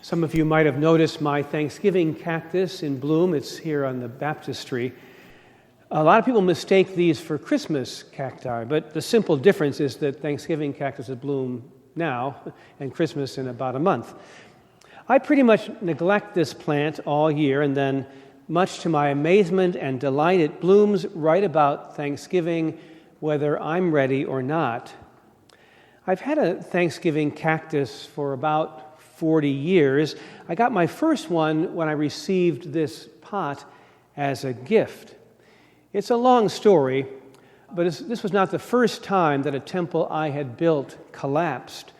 Some of you might have noticed my Thanksgiving cactus in bloom. It's here on the baptistry. A lot of people mistake these for Christmas cacti, but the simple difference is that Thanksgiving cactuses bloom now and Christmas in about a month. I pretty much neglect this plant all year, and then, much to my amazement and delight, it blooms right about Thanksgiving, whether I'm ready or not. I've had a Thanksgiving cactus for about 40 years. I got my first one when I received this pot as a gift. It's a long story, but this was not the first time that a temple I had built collapsed.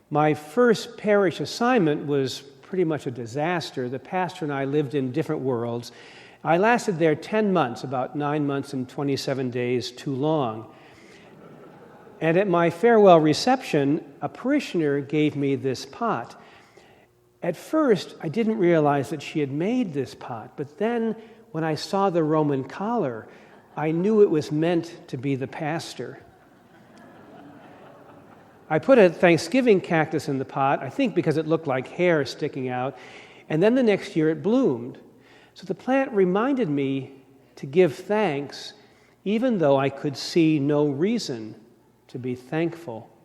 My first parish assignment was pretty much a disaster. The pastor and I lived in different worlds. I lasted there 10 months, about 9 months and 27 days too long. And at my farewell reception, a parishioner gave me this pot. At first, I didn't realize that she had made this pot, but then when I saw the Roman collar, I knew it was meant to be the pastor. I put a Thanksgiving cactus in the pot, I think because it looked like hair sticking out, and then the next year it bloomed. So the plant reminded me to give thanks, even though I could see no reason to be thankful.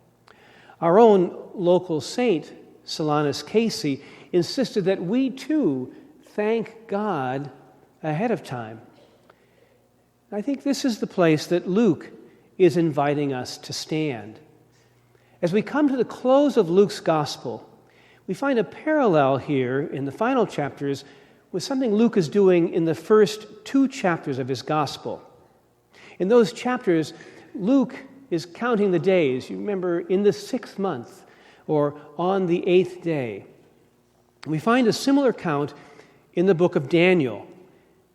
Our own local saint, Solanus Casey, insisted that we too thank God ahead of time. I think this is the place that Luke is inviting us to stand. As we come to the close of Luke's gospel, we find a parallel here in the final chapters with something Luke is doing in the first 2 chapters of his gospel. In those chapters, Luke is counting the days. You remember, in the 6th month, or on the 8th day. We find a similar count in the book of Daniel.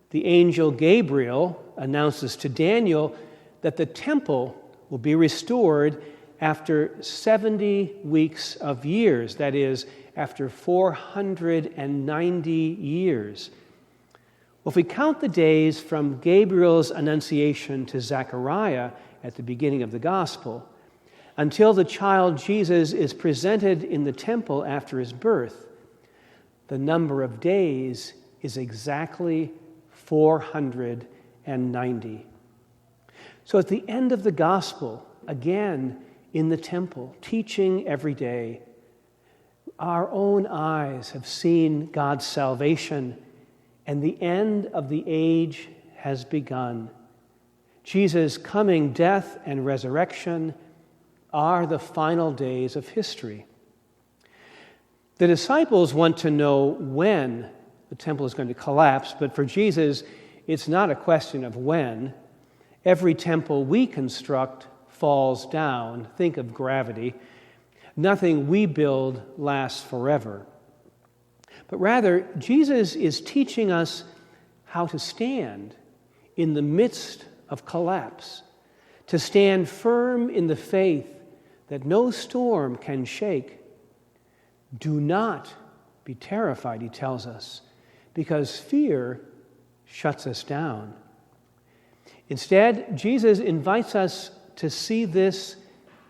The angel Gabriel announces to Daniel that the temple will be restored after 70 weeks of years, that is, after 490 years. Well, if we count the days from Gabriel's annunciation to Zechariah at the beginning of the gospel, until the child Jesus is presented in the temple after his birth, the number of days is exactly 490. So at the end of the gospel, again in the temple, teaching every day, our own eyes have seen God's salvation, and the end of the age has begun. Jesus' coming death and resurrection are the final days of history. The disciples want to know when the temple is going to collapse, but for Jesus, it's not a question of when. Every temple we construct falls down. Think of gravity. Nothing we build lasts forever. But rather, Jesus is teaching us how to stand in the midst of collapse, to stand firm in the faith that no storm can shake. Do not be terrified, he tells us, because fear shuts us down. Instead, Jesus invites us to see this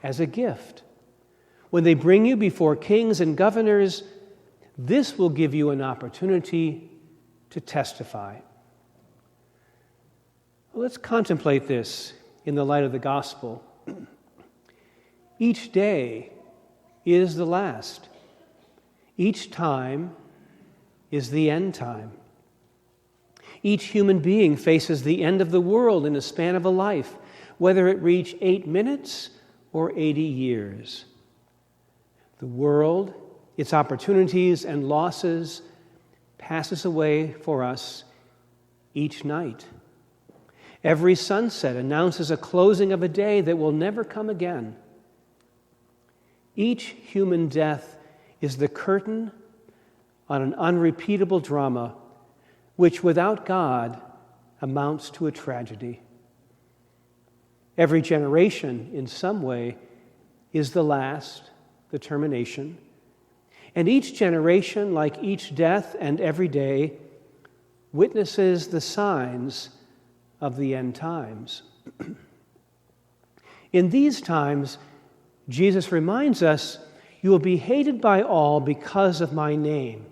as a gift. When they bring you before kings and governors, this will give you an opportunity to testify. Let's contemplate this in the light of the gospel. Each day is the last. Each time is the end time. Each human being faces the end of the world in the span of a life, whether it reach 8 minutes or 80 years. The world, its opportunities and losses, passes away for us each night. Every sunset announces a closing of a day that will never come again. Each human death is the curtain on an unrepeatable drama which, without God, amounts to a tragedy. Every generation, in some way, is the last, the termination. And each generation, like each death and every day, witnesses the signs of the end times. In these times, Jesus reminds us, You will be hated by all because of my name.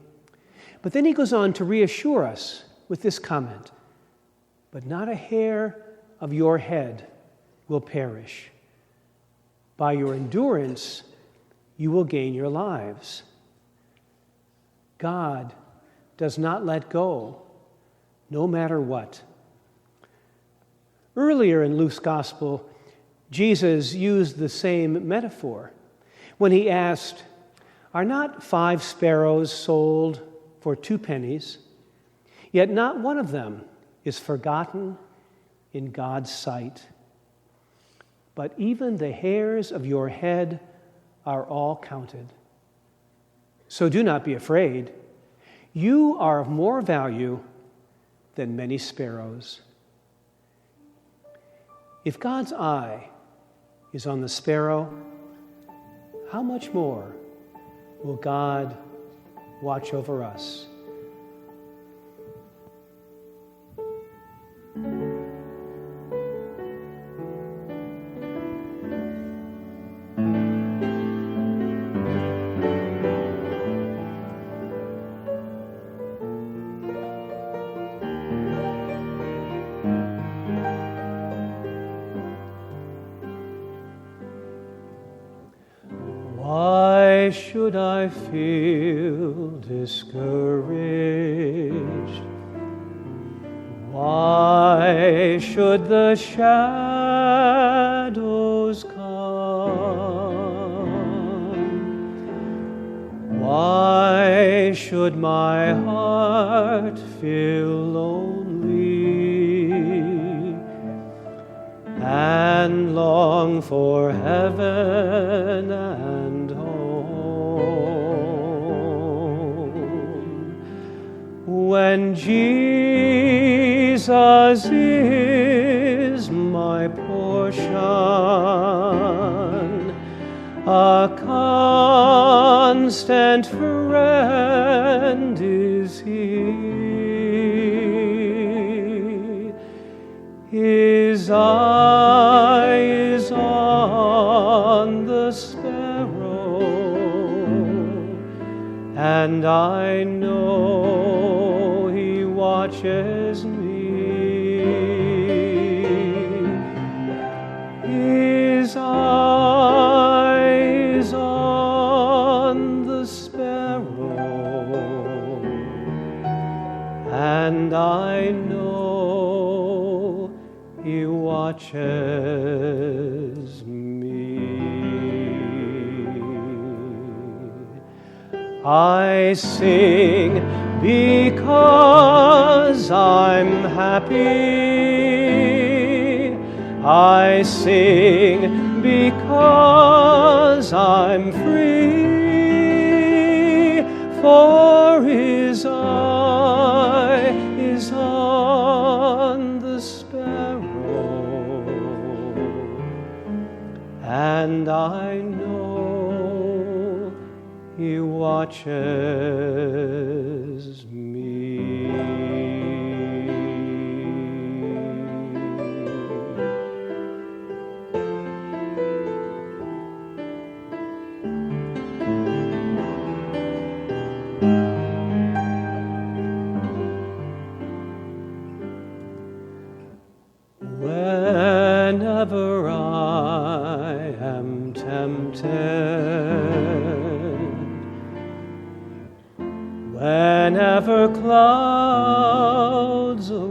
But then he goes on to reassure us with this comment, but not a hair of your head will perish. By your endurance, you will gain your lives. God does not let go, no matter what. Earlier in Luke's gospel, Jesus used the same metaphor when he asked, "Are not 5 sparrows sold for 2 pennies? Yet not one of them is forgotten in God's sight. But even the hairs of your head are all counted. So do not be afraid. You are of more value than many sparrows." If God's eye is on the sparrow, how much more will God watch over us? Why should I feel discouraged? Why should the shadows come? Why should my heart feel lonely and long for heaven and home, when Jesus is my portion, a constant friend is He. His eye is on the sparrow, and I know He watches me. His eye is on the sparrow, and I know He watches me. I sing because I'm happy. I sing because I'm free, for His eye is on the sparrow, and I know He watches me. Whenever I am tempted, whenever clouds arise,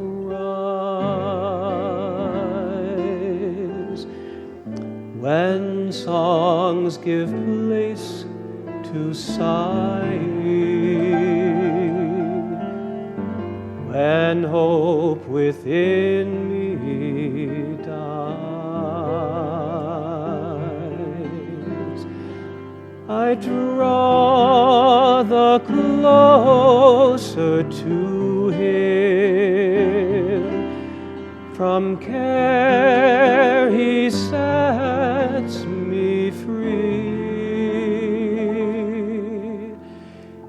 when songs give place to sighing, when hope within me dies, I draw the closer to Him. From care He sets me free.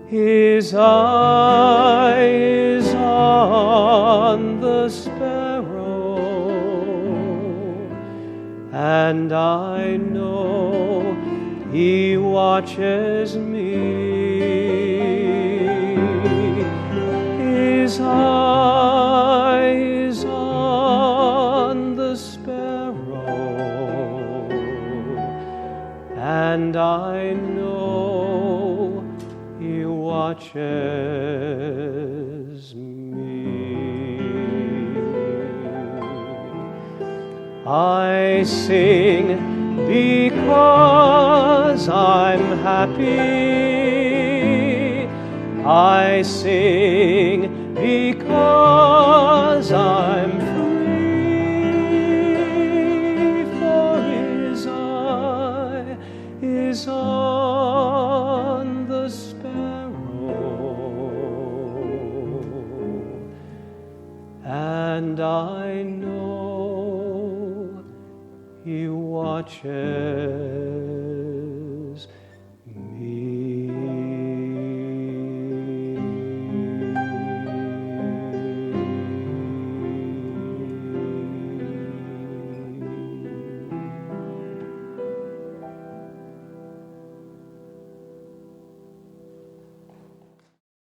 His eye is on the sparrow, and I know He watches me. His eye is on the sparrow, and I know He watches me. I sing because I'm happy. I sing because I'm free, for His eye is on the sparrow, and I know He watches